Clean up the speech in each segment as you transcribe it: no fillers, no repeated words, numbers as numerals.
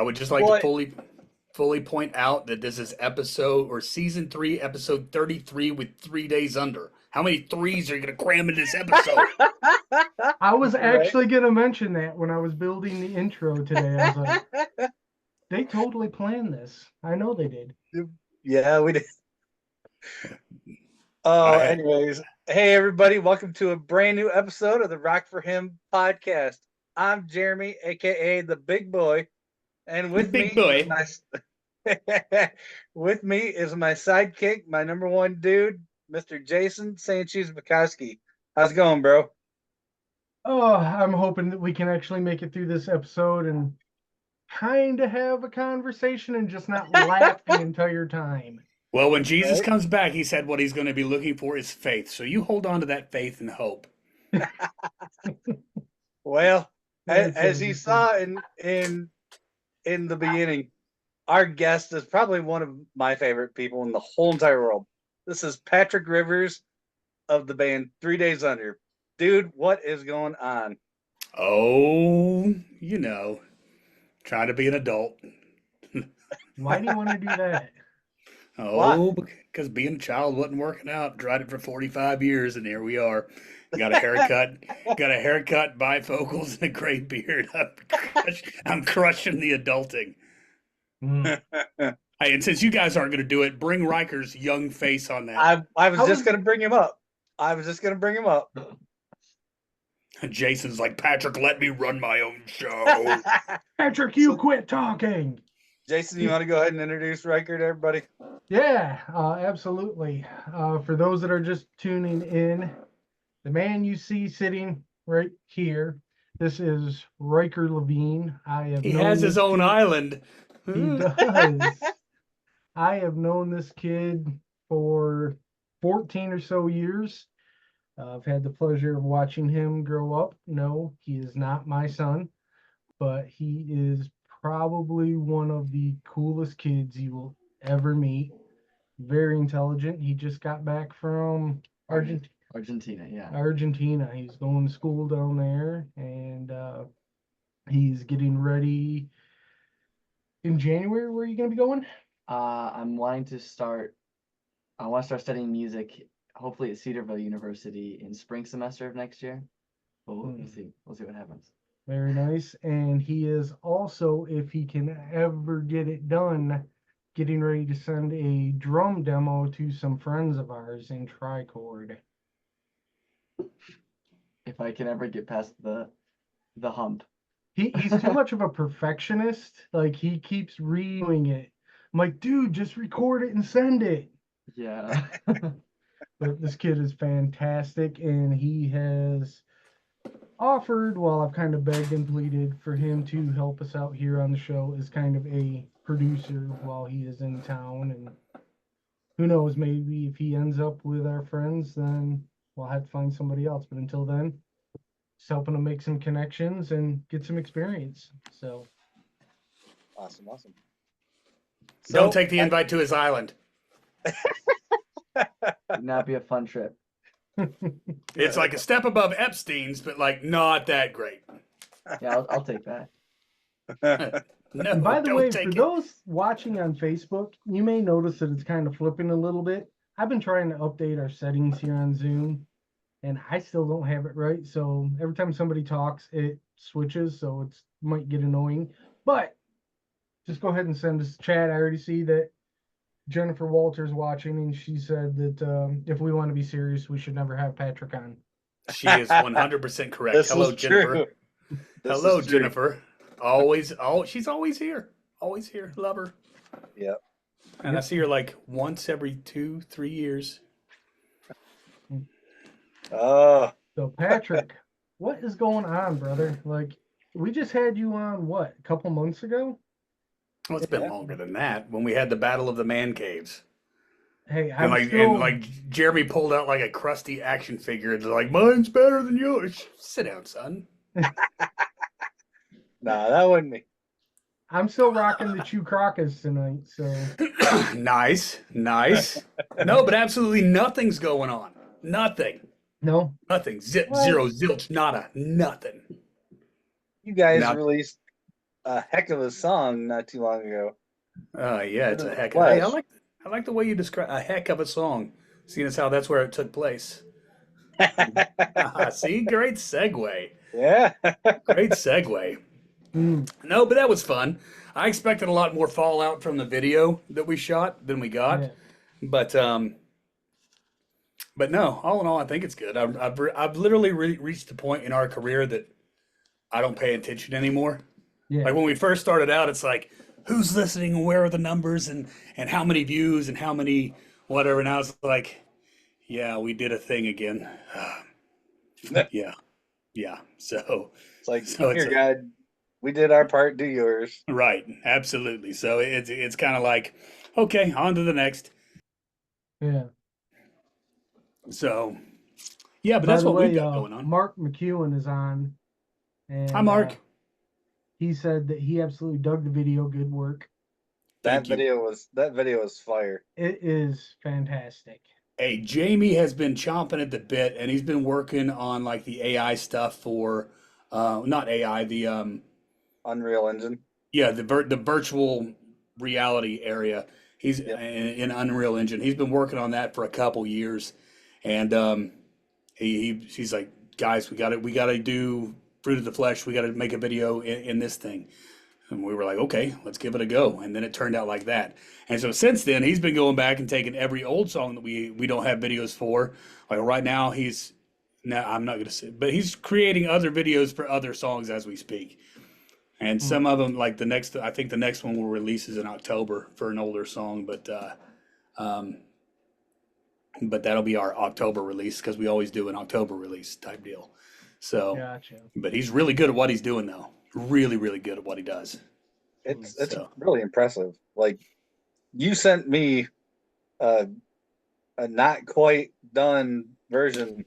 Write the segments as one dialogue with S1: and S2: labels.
S1: I would just like to
S2: Well,
S1: fully point out that this is episode or season 3, episode 33 with 3 days under. How many threes are you going to cram in this episode?
S3: I was
S2: Right.
S3: actually going to mention that when I was building the intro today. I was like, they totally planned this. I know they did.
S2: Yeah, we did. Oh,
S1: I
S2: anyways, hey everybody, welcome to a brand new episode of the Rock for Him podcast. I'm Jeremy, aka the Big Boy, and
S1: The
S2: with me
S1: big
S2: is
S1: boy.
S2: my with me is my sidekick, my number one dude, Mr. Jason Sanchez Bukowski. How's it going, bro?
S3: Oh, I'm hoping that we can actually make it through this episode and kind of have a conversation and just not laugh the entire time.
S1: Well, when Jesus
S2: Right?
S1: comes back, he said what he's going to be looking for is faith. So you hold on to that faith and hope.
S2: Well,
S3: That's
S2: as he saw in the beginning, our guest is probably one of my favorite people in the whole entire world. This is Patrick Rivers of the band 3 Days Under. Dude, what is going on?
S1: Oh, try to be an adult.
S3: Why do you want to do that?
S1: Oh, because being a child wasn't working out. Tried it for 45 years, and here we are. Got a haircut, bifocals, and a gray beard. I'm crushing the adulting.
S3: Mm.
S1: Hey, and since you guys aren't going to do it, bring Riker's young face on that.
S2: I was just going to bring him up. I was just going to bring him up.
S1: Jason's like, Patrick, let me run my own show.
S3: Patrick, you quit talking.
S2: Jason, you want to go ahead and introduce Riker to everybody?
S3: Yeah, absolutely. For those that are just tuning in, the man you see sitting right here, this is Riker Levine.
S1: He has his own island.
S3: He does. I have known this kid for 14 or so years. I've had the pleasure of watching him grow up. No, he is not my son, but he is probably one of the coolest kids you will ever meet. Very intelligent. He just got back from
S4: Argentina, yeah.
S3: Argentina. He's going to school down there, and he's getting ready in January. Where are you going to be going?
S4: I want to start studying music, hopefully at Cedarville University in spring semester of next year. But we'll see. We'll see what happens.
S3: Very nice. And he is also, if he can ever get it done, getting ready to send a drum demo to some friends of ours in Tricord.
S4: If I can ever get past the hump.
S3: He's too much of a perfectionist. Like, he keeps redoing it. I'm like, dude, just record it and send it.
S4: Yeah.
S3: But this kid is fantastic, and he has offered, while I've kind of begged and pleaded for him to help us out here on the show as kind of a producer while he is in town. And who knows, maybe if he ends up with our friends, then we'll have to find somebody else. But until then, just helping him make some connections and get some experience. So
S2: Awesome.
S1: Don't take the invite to his island.
S4: Would not be a fun trip.
S1: It's like a step above Epstein's, but like not that great.
S4: Yeah, I'll take that.
S1: No,
S3: And by the
S1: don't
S3: way,
S1: take
S3: for
S1: it.
S3: those watching on Facebook, you may notice that it's kind of flipping a little bit. I've been trying to update our settings here on Zoom, and I still don't have it right. So every time somebody talks, it switches, so it might get annoying. But just go ahead and send us a chat. I already see that Jennifer Walters watching, and she said that if we want to be serious, we should never have Patrick on.
S1: She is 100% correct.
S2: This
S1: Hello,
S2: is
S1: Jennifer.
S2: true. This
S1: Hello,
S2: is true.
S1: Jennifer. She's always here. Always here. Love her.
S2: Yep.
S1: And I see her like once every 2-3 years.
S2: Oh,
S3: So Patrick, what is going on, brother? Like, we just had you on, what, a couple months ago?
S1: Well, it's been longer than that when we had the Battle of the Man Caves.
S3: Hey,
S1: And
S3: I'm still...
S1: Jeremy pulled out like a crusty action figure and like, mine's better than yours. Sit down, son.
S2: nah, that wasn't me.
S3: I'm still rocking the Chew Crocas tonight, so
S1: Nice. No, but absolutely nothing's going on. Nothing.
S3: no.
S1: Nothing. Zip,
S3: What?
S1: zero, zilch, nada. Nothing.
S2: You guys
S1: Not-
S2: released a heck of a song not too long ago.
S1: Yeah, it's
S2: Fruit
S1: a
S2: of the
S1: heck. Hey,
S2: Flesh.
S1: I like the way you describe a heck of a song, seeing as how that's where it took place. See, great segue.
S2: Yeah.
S1: Great segue.
S3: Mm,
S1: No, but that was fun. I expected a lot more fallout from the video that we shot than we got,
S3: yeah.
S1: but no. All in all, I think it's good. I've literally reached the point in our career that I don't pay attention anymore.
S3: Yeah.
S1: Like when we first started out, it's like who's listening and where are the numbers and how many views and how many whatever. Now it's like, yeah, we did a thing again. Yeah, yeah.
S2: It's like,
S1: So it's
S2: here, God, we did our part, do yours.
S1: right, absolutely. So it's kind of like, okay, on to the next.
S3: Yeah.
S1: So yeah, but
S3: By
S1: that's
S3: the
S1: what we've
S3: way,
S1: got going on.
S3: Mark McEwen is on,
S1: Hi,
S3: and
S1: Mark.
S3: he said that he absolutely dug the video. Good work.
S1: Thank you.
S2: That video was fire.
S3: It is fantastic.
S1: Hey, Jamie has been chomping at the bit, and he's been working on like the AI stuff for, not AI, the
S2: Unreal Engine.
S1: yeah, the virtual reality area. He's
S2: Yep.
S1: in Unreal Engine. He's been working on that for a couple years, and he's like, guys, we got to do Fruit of the Flesh. We got to make a video in this thing. And we were like, okay, let's give it a go. And then it turned out like that. And so since then, he's been going back and taking every old song that we don't have videos for. Like right now, I'm not going to say, but he's creating other videos for other songs as we speak. And
S3: Hmm.
S1: some of them, like I think the next one we'll release is in October for an older song, um, but that'll be our October release because we always do an October release type deal. So,
S3: Gotcha.
S1: but he's really good at what he's doing though. Really, really good at what he does.
S2: It's
S1: So
S2: really impressive. Like, you sent me a not quite done version.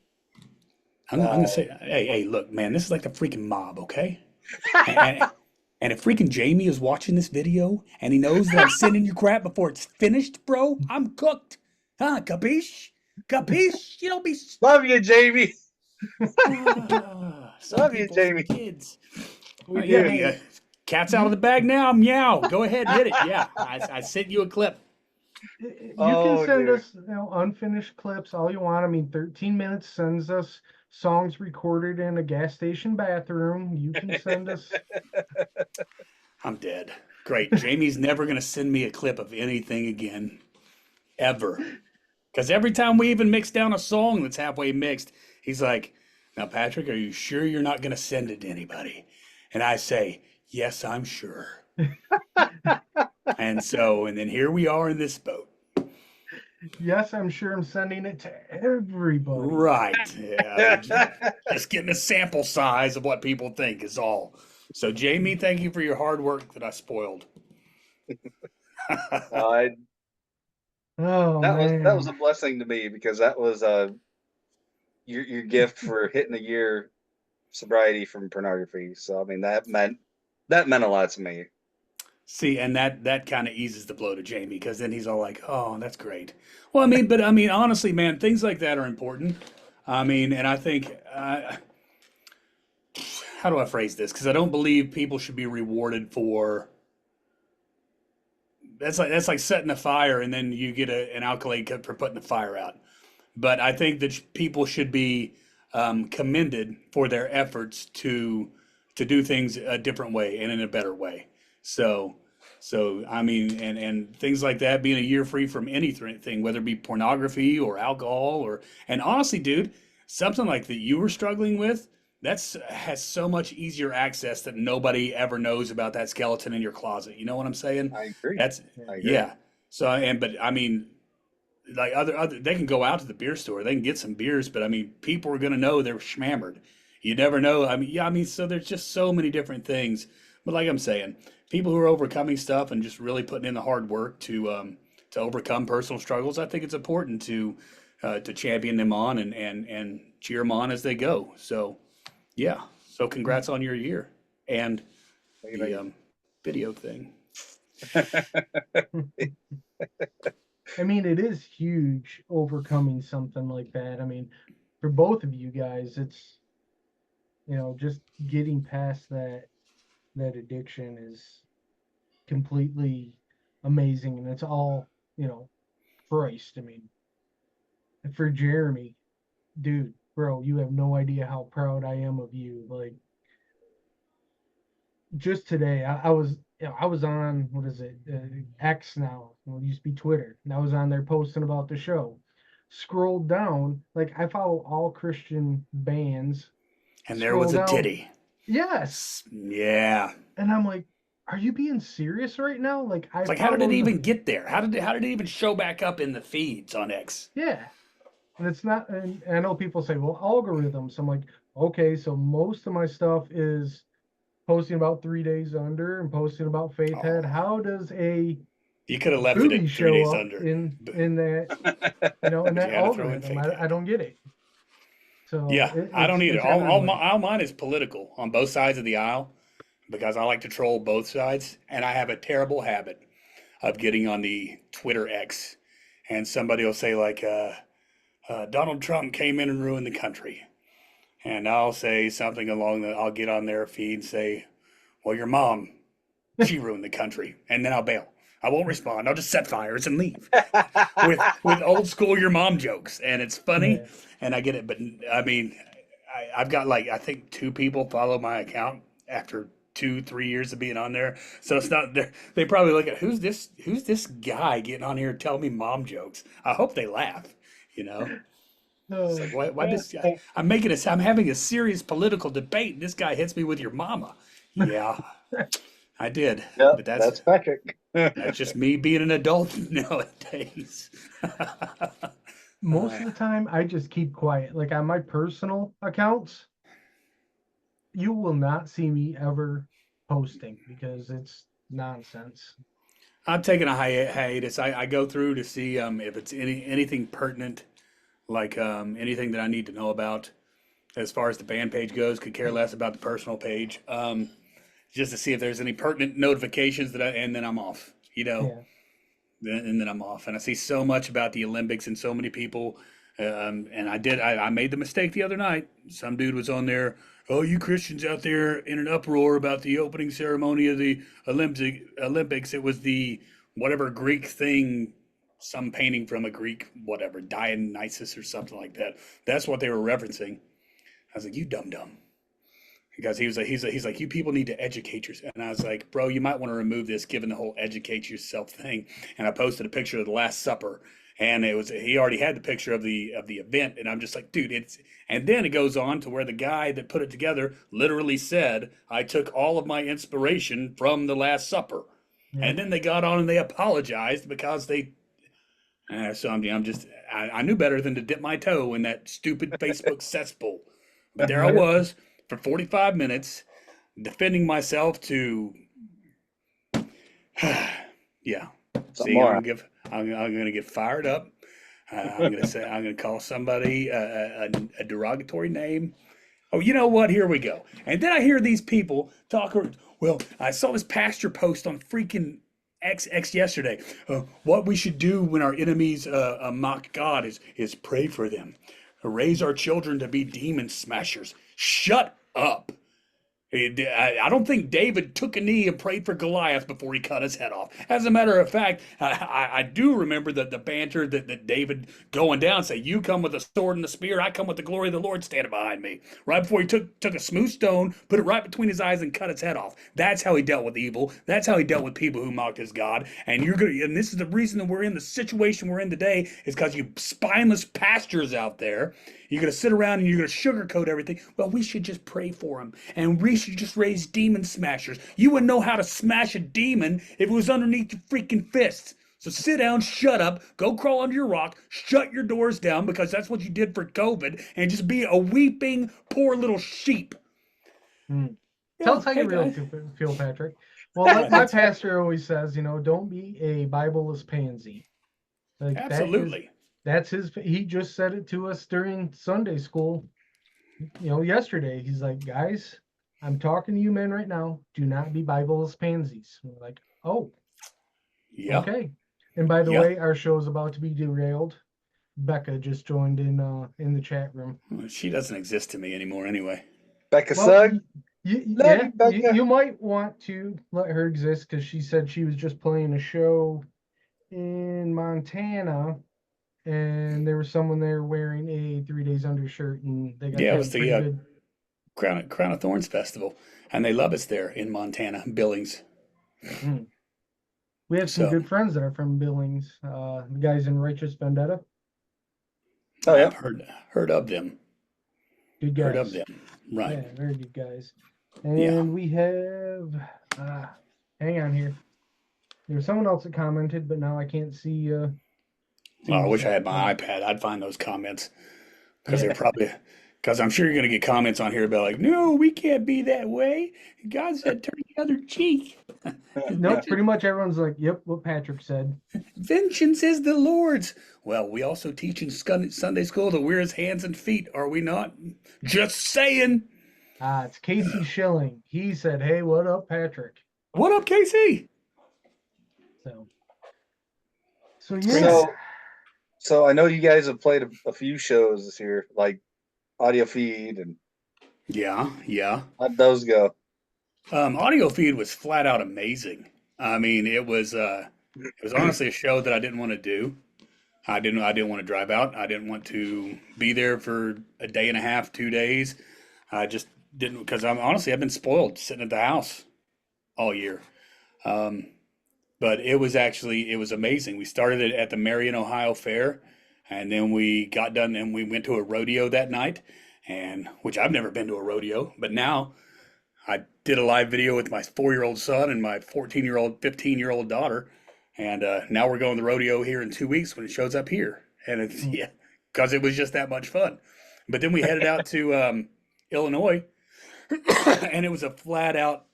S1: I'm gonna say, hey, look, man, this is like the freaking mob, okay? And, and if freaking Jamie is watching this video and he knows that I'm sending you crap before it's finished, bro, I'm cooked. Huh? Capiche? Capiche? You don't be.
S2: Love you, Jamie.
S1: Some
S2: Love you,
S1: people, some
S2: Jamie.
S1: kids.
S2: We
S1: Yeah,
S2: do.
S1: hey, cat's out of the bag now. Meow. Go ahead, hit it. Yeah, I sent you a clip.
S3: You
S2: Oh,
S3: can send
S2: dear.
S3: us unfinished clips all you want. I mean, 13 minutes sends us songs recorded in a gas station bathroom. You can send us.
S1: I'm dead. Great. Jamie's never gonna send me a clip of anything again, ever. Because every time we even mix down a song that's halfway mixed, he's like, "Now, Patrick, are you sure you're not gonna send it to anybody?" And I say, "Yes, I'm sure." And then here we are in this boat.
S3: Yes, I'm sure I'm sending it to everybody.
S1: Right. Yeah. Just getting a sample size of what people think is all. So, Jamie, thank you for your hard work that I spoiled.
S2: I
S3: Oh
S2: that
S3: man.
S2: was a blessing to me, because that was your gift for hitting a year sobriety from pornography. So I mean, that meant a lot to me.
S1: See, and that kind of eases the blow to Jamie because then he's all like, "Oh, that's great." Well, I mean, honestly, man, things like that are important. I mean, and I think, how do I phrase this? Because I don't believe people should be rewarded for. That's like setting a fire and then you get an accolade for putting the fire out. But I think that people should be commended for their efforts to do things a different way and in a better way. So, I mean, and things like that, being a year free from anything, whether it be pornography or alcohol and honestly, dude, something like that you were struggling with, has so much easier access that nobody ever knows about that skeleton in your closet. You know what I'm saying?
S2: I agree.
S1: That's
S2: I agree.
S1: yeah. So but I mean, like other they can go out to the beer store, they can get some beers, but I mean, people are gonna know they're schmammered. You never know. I mean, yeah, I mean, so there's just so many different things. But like I'm saying, people who are overcoming stuff and just really putting in the hard work to overcome personal struggles, I think it's important to champion them on and cheer them on as they go. So yeah. So congrats on your year and
S2: Thank
S1: the
S2: you.
S1: video thing.
S3: I mean, it is huge overcoming something like that. I mean, for both of you guys, it's just getting past that that addiction is completely amazing, and it's all, Christ. I mean, and for Jeremy, dude, bro, you have no idea how proud I am of you. Like, just today, I was on, what is it, X now? Well, it used to be Twitter, and I was on there posting about the show. Scrolled down, like I follow all Christian bands.
S1: And there was
S3: Scroll
S1: a
S3: down.
S1: titty.
S3: Yes,
S1: Yeah.
S3: and I'm like, are you being serious right now? Like, I
S1: It's like, how did it
S3: followed the-
S1: even get there? How did it even show back up in the feeds on X?
S3: Yeah, and it's not. And I know people say, well, algorithms. I'm like, okay, so most of my stuff is posting about 3 days under and posting about Faith Head.
S1: Oh.
S3: How does a
S1: You could have left it
S3: booty
S1: at 3
S3: show
S1: days
S3: up
S1: under.
S3: in
S1: But-
S3: that in
S1: But
S3: that
S1: you had to throw in
S3: algorithm?
S1: Faith Head.
S3: I don't get it. So
S1: Yeah, I don't either.
S3: it's
S1: All
S3: everywhere.
S1: mine is political on both sides of the aisle because I like to troll both sides, and I have a terrible habit of getting on the Twitter X, and somebody will say like, Donald Trump came in and ruined the country, and I'll say something along the. I'll get on their feed and say, well, your mom, she ruined the country, and then I'll bail. I won't respond. I'll just set fires and leave with old school your mom jokes, and it's funny.
S3: Yeah.
S1: And I get it, but I mean, I've got like I think 2 people follow my account after 2-3 years of being on there. So it's not they probably look at who's this guy getting on here telling me mom jokes. I hope they laugh. It's like why this guy? I'm having a serious political debate. And this guy hits me with your mama. Yeah, I did.
S2: Yeah,
S1: But
S2: that's Patrick.
S1: that's just me being an adult nowadays.
S3: Most of the time, I just keep quiet. Like on my personal accounts, you will not see me ever posting because it's nonsense.
S1: I'm taking a hiatus. I go through to see if it's anything pertinent, like anything that I need to know about as far as the band page goes. Could care less about the personal page. Just to see if there's any pertinent notifications and then I'm off.
S3: Yeah.
S1: And then I'm off. And I see so much about the Olympics and so many people. And I made the mistake the other night. Some dude was on there. Oh, you Christians out there in an uproar about the opening ceremony of the Olympics. It was the whatever Greek thing, some painting from a Greek, whatever, Dionysus or something like that. That's what they were referencing. I was like, you dumb. Because he's like, you people need to educate yourself. And I was like, bro, you might want to remove this given the whole educate yourself thing. And I posted a picture of the Last Supper, and he already had the picture of the event, and I'm just like, dude, and then it goes on to where the guy that put it together literally said, I took all of my inspiration from the Last Supper.
S3: Yeah.
S1: And then they got on and they apologized because so I knew better than to dip my toe in that stupid Facebook cesspool. But there I was for 45 minutes defending myself to yeah.
S2: Some
S1: See,
S2: more.
S1: I'm gonna get fired up. I'm gonna call somebody a derogatory name. Oh, you know what? Here we go. And then I hear these people talk. Well, I saw this pastor post on freaking X yesterday. What we should do when our enemies mock God is pray for them, raise our children to be demon smashers. Shut up. I don't think David took a knee and prayed for Goliath before he cut his head off. As a matter of fact, I do remember the banter that David going down, say, you come with a sword and a spear, I come with the glory of the Lord standing behind me. Right before he took a smooth stone, put it right between his eyes and cut his head off. That's how he dealt with evil. That's how he dealt with people who mocked his God. And and this is the reason that we're in the situation we're in today, is because you spineless pastors out there, you're going to sit around and you're going to sugarcoat everything. Well, we should just pray for him. And we should just raise demon smashers. You wouldn't know how to smash a demon if it was underneath your freaking fists. So sit down, shut up, go crawl under your rock, shut your doors down, because that's what you did for COVID, and just be a weeping, poor little sheep.
S3: Tell us how you really feel, Patrick. Well, like my pastor always says, don't be a Bibleless pansy. Like,
S1: Absolutely.
S3: That's he just said it to us during Sunday school, yesterday. He's like, guys, I'm talking to you men right now. Do not be Bibleless pansies. And we're like, oh,
S1: yeah.
S3: Okay. And by the way, our show is about to be derailed. Becca just joined in the chat room.
S1: She doesn't exist to me anymore anyway.
S2: Becca Sugg? Love
S3: Yeah,
S2: you, Becca.
S3: you might want to let her exist because she said she was just playing a show in Montana, and there was someone there wearing a 3 days undershirt, and they got
S1: Yeah, it was
S3: tagged pretty
S1: the
S3: good.
S1: Crown of Thorns Festival, and they love us there in Montana, Billings.
S3: Mm. We have some
S1: So
S3: good friends that are from Billings. The guys in Righteous Vendetta,
S2: Oh yeah.
S1: I've heard of them.
S3: good
S1: Heard of
S3: guys.
S1: them. Right.
S3: Yeah, very good guys.
S1: Yeah.
S3: And we have, hang on here. There was someone else that commented, but now I can't see. See
S1: Oh, I
S3: who
S1: wish I
S3: said
S1: had
S3: it.
S1: my iPad. I'd find those comments because
S3: Yeah.
S1: they're probably because I'm sure you're gonna get comments on here about like, no, we can't be that way. God said turn the other cheek.
S3: Nope, pretty much everyone's like, yep, what Patrick said.
S1: Vengeance is the Lord's. Well, we also teach in Sunday school that we're his hands and feet, are we not? Just saying.
S3: It's Casey Schilling. He said, hey, what up, Patrick?
S1: What up, Casey?
S3: So, so
S1: great.
S3: yeah.
S2: So I know you guys have played a few shows this year, like Audio Feed, and
S1: Yeah, yeah.
S2: how'd those go?
S1: Audio Feed was flat out amazing. I mean, it was honestly a show that I didn't want to do. I didn't want to drive out. I didn't want to be there for a day and a half, 2 days. I just didn't because I've been spoiled sitting at the house all year. Um, but it was amazing. We started it at the Marion, Ohio Fair, and then we got done and we went to a rodeo that night, and which I've never been to a rodeo, but now I did a live video with my 4-year-old son and my 14-year-old, 15-year-old daughter, and now we're going to the rodeo here in 2 weeks when it shows up here, and it's yeah, because it was just that much fun. But then we headed out to Illinois, and it was a flat out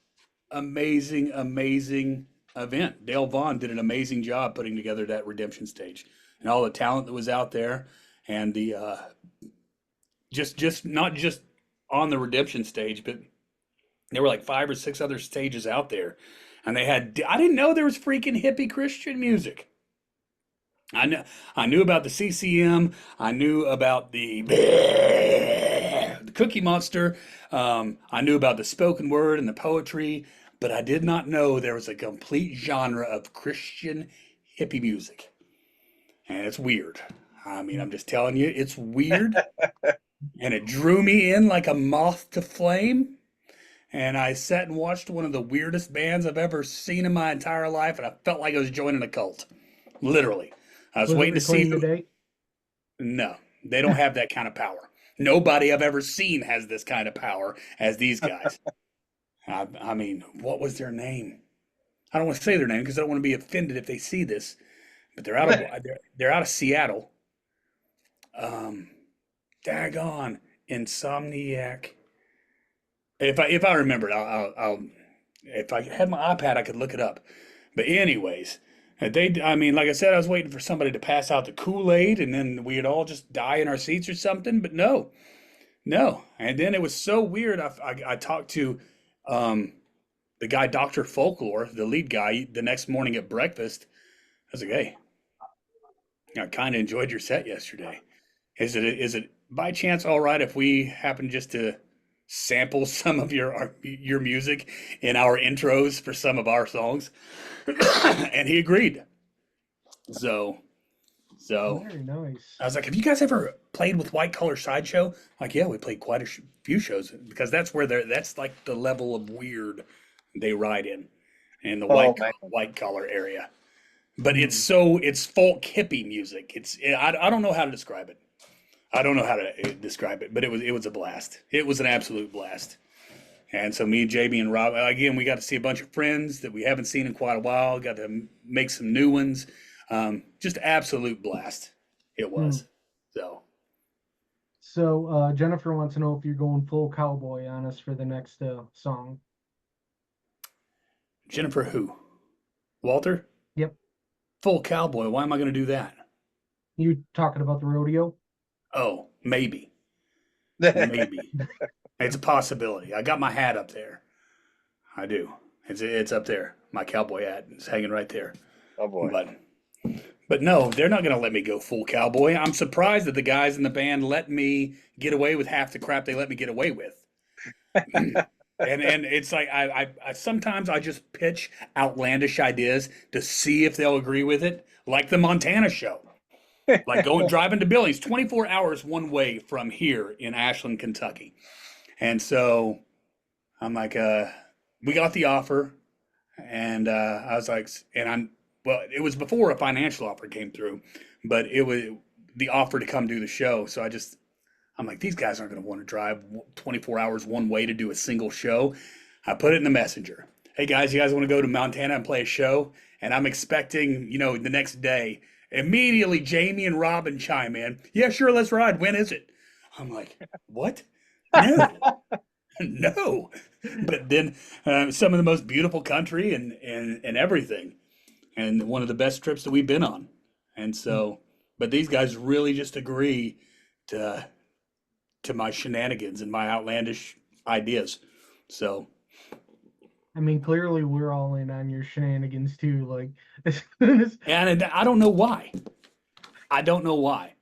S1: amazing, amazing event. Dale Vaughn did an amazing job putting together that redemption stage, and all the talent that was out there, and the just not just on the redemption stage, but there were like 5 or 6 other stages out there, and I didn't know there was freaking hippie Christian music. I knew about the CCM. I knew about the Cookie Monster. I knew about the spoken word and the poetry, but I did not know there was a complete genre of Christian hippie music, and it's weird. I mean, I'm just telling you, it's weird, and it drew me in like a moth to flame. And I sat and watched one of the weirdest bands I've ever seen in my entire life, and I felt like I was joining a cult. Literally. I was
S3: Was it
S1: waiting to see
S3: recording
S1: who.
S3: today?
S1: No, they don't have that kind of power. Nobody I've ever seen has this kind of power as these guys. I mean, what was their name? I don't want to say their name because I don't want to be offended if they see this, but they're out of Seattle. Daggone Insomniac. If I remember it, I'll if I had my iPad, I could look it up. But anyways, I mean, like I said, I was waiting for somebody to pass out the Kool-Aid, and then we'd all just die in our seats or something. But no, no. And then it was so weird. I talked to the guy, Dr. Folklore, the lead guy, the next morning at breakfast. I was like, hey, I kind of enjoyed your set yesterday. Is it by chance all right if we happen just to sample some of your music in our intros for some of our songs? And he agreed. So
S3: Very nice.
S1: I was like, have you guys ever played with White Collar Sideshow? Like, yeah, we played quite a few shows because that's that's like the level of weird they ride in the white collar area. But it's folk hippie music. I don't know how to describe it. I don't know how to describe it, but it was a blast. It was an absolute blast. And so me, JB, and Rob, again, we got to see a bunch of friends that we haven't seen in quite a while. Got to make some new ones. Just absolute blast. It was.
S3: So Jennifer wants to know if you're going full cowboy on us for the next song.
S1: Jennifer who? Walter?
S3: Yep.
S1: Full cowboy. Why am I going to do that?
S3: You talking about the rodeo?
S1: Oh, maybe. Maybe. It's a possibility. I got my hat up there. I do. It's up there. My cowboy hat is hanging right there.
S2: Oh boy.
S1: But no, they're not going to let me go full cowboy. I'm surprised that the guys in the band let me get away with half the crap they let me get away with. And it's like I sometimes I just pitch outlandish ideas to see if they'll agree with it, like the Montana show. Like going driving to Billings, 24 hours one way from here in Ashland, Kentucky. And so I'm like, we got the offer, and I was like, well, it was before a financial offer came through, but it was the offer to come do the show. So I'm like, these guys aren't going to want to drive 24 hours one way to do a single show. I put it in the messenger. Hey guys, you guys want to go to Montana and play a show? And I'm expecting, the next day, immediately Jamie and Robin chime in. Yeah, sure, let's ride. When is it? I'm like, what? No, no. But then some of the most beautiful country and everything, and one of the best trips that we've been on. And so, but these guys really just agree to my shenanigans and my outlandish ideas. So,
S3: I mean, clearly we're all in on your shenanigans too. Like, as soon as,
S1: and I don't know why. I don't know why.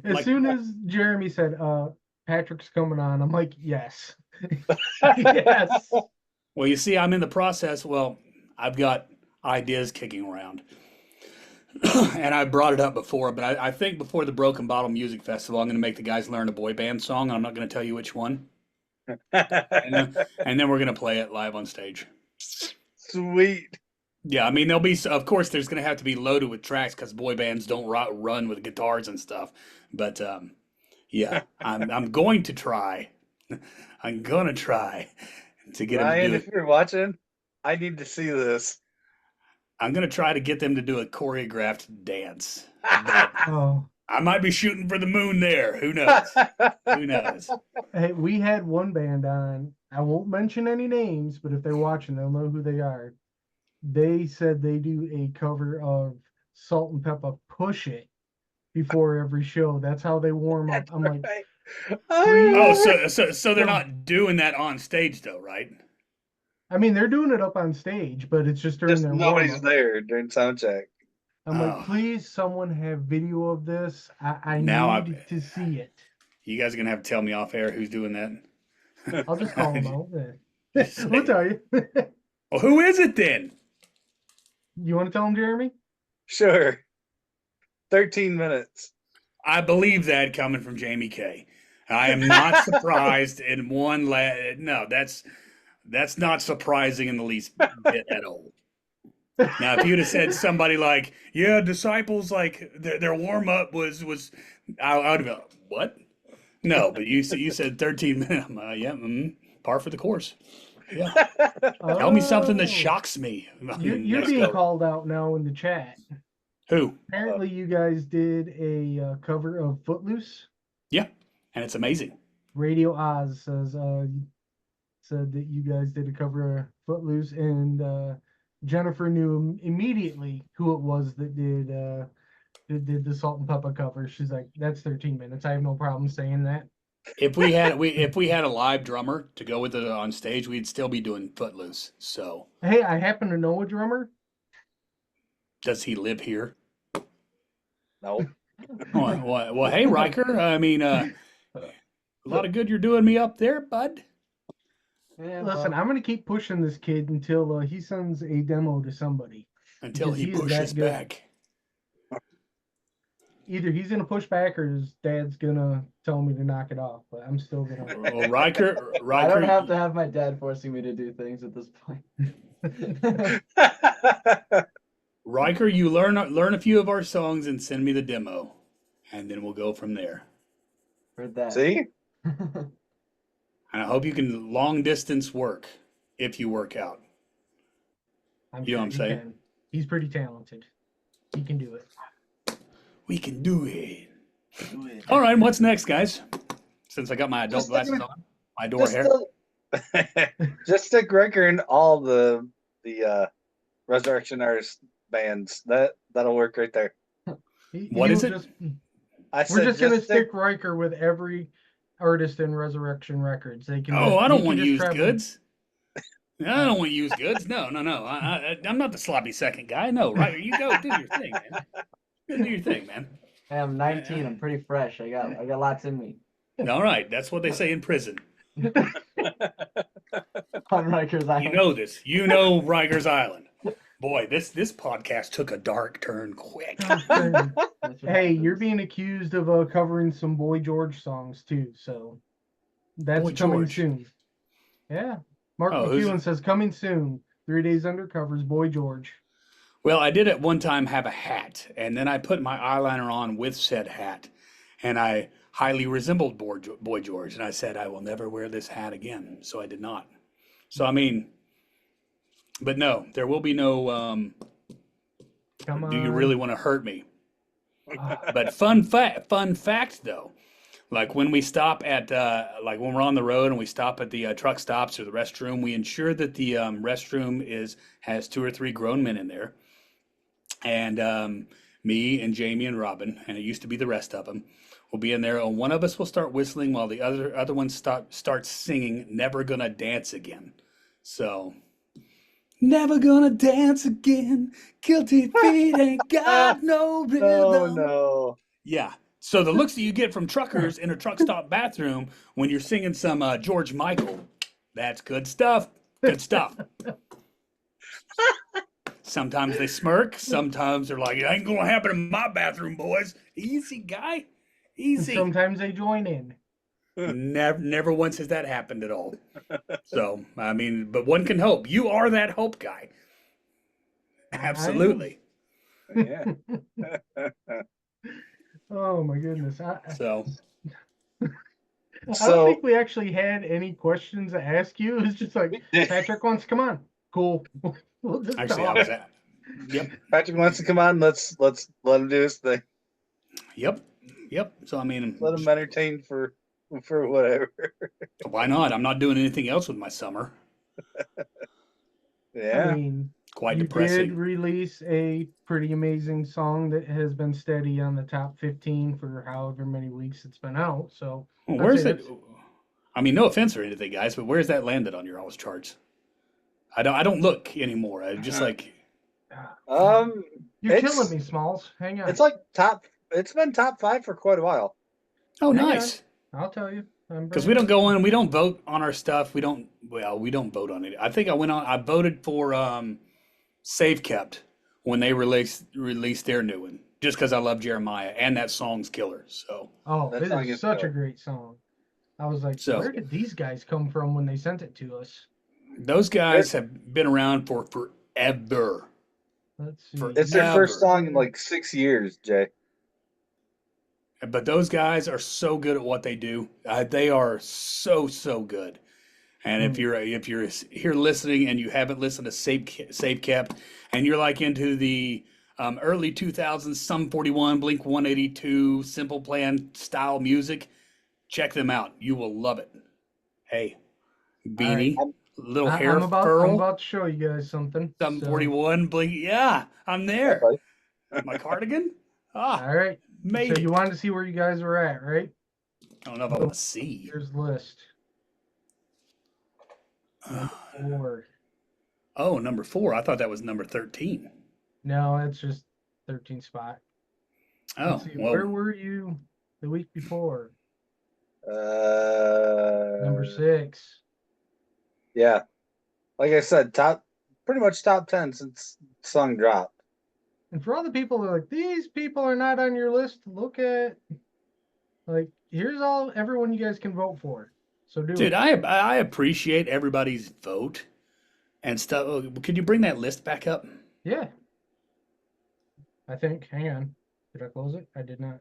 S3: as
S1: Like-
S3: soon as Jeremy said, Patrick's coming on, I'm like, yes. Yes.
S1: Well, you see, I'm in the process. Well, I've got ideas kicking around. And I brought it up before, but I think before the Broken Bottle Music Festival, I'm going to make the guys learn a boy band song. I'm not going to tell you which one. And then we're going to play it live on stage.
S2: Sweet.
S1: Yeah, I mean, of course, there's going to have to be loaded with tracks because boy bands don't run with guitars and stuff. But yeah, I'm going to try. I'm going to try to get them to
S2: Ryan,
S1: do
S2: if
S1: it.
S2: you're watching, I need to see this.
S1: I'm going to try to get them to do a choreographed dance. But
S3: Oh,
S1: I might be shooting for the moon there. Who knows? Who knows?
S3: hey, we had one band on. I won't mention any names, but if they're watching, they'll know who they are. They said they do a cover of Salt and Pepper Push It before every show. That's how they warm up. I'm like,
S1: Oh, so they're not doing that on stage though, right?
S3: I mean, they're doing it up on stage, but it's just during
S2: just
S3: their
S2: nobody's
S3: warm-up.
S2: there during sound check.
S3: I'm
S1: Oh.
S3: like, please, someone have video of this. I
S1: Now
S3: need to see it.
S1: You guys are gonna have to tell me off air who's doing that.
S3: I'll just call them out.
S1: Just
S3: We'll
S1: say-
S3: tell you.
S1: Well, who is it then?
S3: You want to tell them, Jeremy?
S2: Sure. 13 minutes.
S1: I believe that coming from Jamie K. I am not surprised in one no, that's not surprising in the least bit at all. Now, if you'd have said somebody like, yeah, Disciples, like their warm up was I would have been like, what? No, but you said 13 minutes. Yeah, par for the course. Yeah, tell me something that
S3: Oh.
S1: shocks me.
S3: You're
S1: Next
S3: being
S1: go.
S3: called out now in the chat.
S1: Who?
S3: Apparently, you guys did a cover of Footloose.
S1: Yeah, and it's amazing.
S3: Radio Oz said that you guys did a cover of Footloose, and Jennifer knew immediately who it was that did the Salt and Pepper cover. She's like, "That's 13 minutes. I have no problem saying that."
S1: If we had a live drummer to go with it on stage, we'd still be doing Footloose. So,
S3: Hey, I happen to know a drummer.
S1: does he live here?
S2: No.
S1: Well, hey, Riker. I mean, a lot of good you're doing me up there, bud.
S4: Yeah,
S3: Listen,
S4: well,
S3: I'm gonna keep pushing this kid until he sends a demo to somebody.
S1: Until
S3: Because
S1: he
S3: he is
S1: pushes
S3: that good.
S1: back.
S3: Either he's gonna push back or his dad's gonna tell me to knock it off. But I'm still gonna.
S1: Well, Riker,
S4: I don't have to have my dad forcing me to do things at this point.
S1: Riker, you learn a few of our songs and send me the demo, and then we'll go from there.
S4: For that.
S2: See?
S1: And I hope you can long distance work if you work out. You know what I'm
S3: he
S1: saying?
S3: can. He's pretty talented. He can do it.
S1: We can do it. All right, what's next, guys? Since I got my adult
S2: Just
S1: glasses
S2: looking
S1: on, my door hair.
S2: Just stick Riker in all the Resurrection Artist bands. That'll work right there.
S1: What is
S3: He'll
S1: it?
S3: just-
S2: I
S3: we're
S2: said
S3: just gonna
S2: stick
S3: stick Riker with every artist in Resurrection Records. They can.
S1: Oh, I
S3: he
S1: don't
S3: can
S1: want
S3: just
S1: used
S3: travel-
S1: goods. I don't want used goods. No. I'm not the sloppy second guy. No, Riker, you go do your thing, man. Go do your thing, man.
S4: Hey, I'm 19. I'm pretty fresh. I got lots in me.
S1: All right, that's what they say in prison.
S4: on Rikers Island.
S1: You know this. You know Rikers Island. Boy, this podcast took a dark turn quick.
S4: That's what
S3: Hey, you're
S4: happens.
S3: being accused of covering some Boy George songs too, so that's
S1: Boy
S3: coming
S1: George.
S3: soon. Yeah, Mark
S1: Oh, who's
S3: McEwen
S1: it?
S3: says coming soon. 3 Days Undercover's Boy George.
S1: Well, I did at one time have a hat, and then I put my eyeliner on with said hat, and I highly resembled Boy George, and I said I will never wear this hat again, so I did not. So I mean, but no, there will be no.
S3: Come on.
S1: Do you really want to hurt me?
S3: Ah,
S1: But fun fact though, like when we stop at like when we're on the road and we stop at the truck stops or the restroom, we ensure that the restroom has 2 or 3 grown men in there, and me and Jamie and Robin, and it used to be the rest of them, will be in there, and one of us will start whistling while the other one starts singing "Never Gonna Dance Again." So. Never gonna dance again. Guilty feet ain't got no
S2: Oh
S1: rhythm.
S2: no.
S1: Yeah. So the looks that you get from truckers in a truck stop bathroom when you're singing some George Michael, that's good stuff. Good stuff. Sometimes they smirk. Sometimes they're like, it ain't gonna happen in my bathroom, boys. Easy, guy.
S3: and
S1: Easy.
S3: sometimes they join in.
S1: Never once has that happened at all. So, I mean, but one can hope. You are that hope guy. Absolutely.
S2: Yeah.
S3: Oh my goodness.
S1: So,
S3: I don't
S2: So
S3: think we actually had any questions to ask you. It was just like Patrick wants to come on. Cool. We'll just
S1: actually, I
S3: talk.
S1: was at. Yep.
S2: Patrick wants to come on. Let's let him do his thing.
S1: Yep. So, I mean,
S2: Let him entertain for whatever.
S1: why not? I'm not doing anything else with my summer.
S3: I
S2: Yeah.
S3: mean,
S1: Quite
S3: you
S1: depressing.
S3: did release a pretty amazing song that has been steady on the top 15 for however many weeks it's been out. So
S1: Well,
S3: I'd
S1: where's
S3: say
S1: it? I mean, no offense or anything, guys, but where's that landed on your all's charts? I don't look anymore. I just like.
S3: you're
S2: It's-
S3: killing me, Smalls. Hang on.
S2: It's like it's been top 5 for quite a while.
S1: Oh,
S3: Hang on.
S1: nice.
S3: I'll tell you.
S1: Because we don't go in, we don't vote on our stuff. We don't vote on it. I think I voted for Save Kept when they released their new one, just because I love Jeremiah and that song's killer. So
S3: Oh,
S2: That
S3: it
S2: song
S3: is
S2: is
S3: such a
S2: good.
S3: great song. I was like,
S1: So-
S3: where did these guys come from when they sent it to us?
S1: those guys have been around for forever.
S3: Let's see.
S2: It's their first
S1: Never.
S2: song in like 6 years, Jay.
S1: But those guys are so good at what they do. They are so good. And if you're here listening and you haven't listened to Save Kept, and you're like into the early 2000s, Sum 41, Blink 182, Simple Plan style music, check them out. You will love it. Hey, Beanie, little hair
S3: I'm about
S1: furl,
S3: to show you guys something.
S1: Sum
S3: So,
S1: 41, Blink. Yeah, I'm there. My cardigan. Ah,
S3: all right.
S1: made
S3: So
S1: it.
S3: you wanted to see where you guys were at, right?
S1: I don't know if I want to see.
S3: Here's the list. Four.
S1: Oh, number 4. I thought that was number 13.
S3: No, it's just 13 spot.
S1: Oh,
S3: Let's see, where
S1: well,
S3: were you the week before?
S2: Uh,
S3: Number 6.
S2: Yeah. Like I said, pretty much top 10 since the song dropped.
S3: And for all the people that are like, these people are not on your list, look at, like, here's everyone you guys can vote for. So do
S1: dude,
S3: it.
S1: I appreciate everybody's vote and stuff. Oh, could you bring that list back up?
S3: Yeah. I think. Hang on. Did I close it? I did not.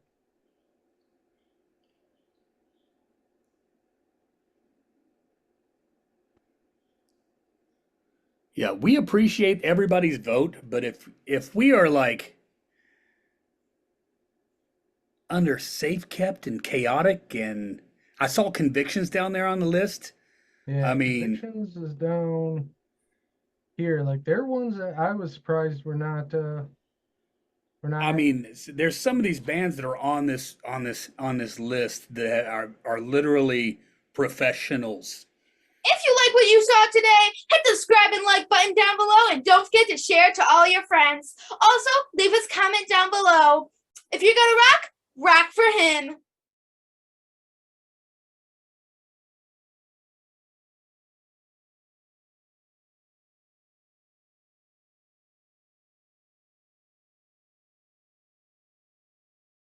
S1: Yeah, we appreciate everybody's vote, but if we are like under Safe Kept and Chaotic, and I saw Convictions down there on the list.
S3: Yeah.
S1: I mean-
S3: Convictions is down here. Like, they're ones that I was surprised were not.
S1: I mean, there's some of these bands that are on this list that are literally professionals.
S5: If you like what you saw today, hit the subscribe and like button down below, and don't forget to share it to all your friends. Also, leave us a comment down below. If you're gonna rock, rock for him.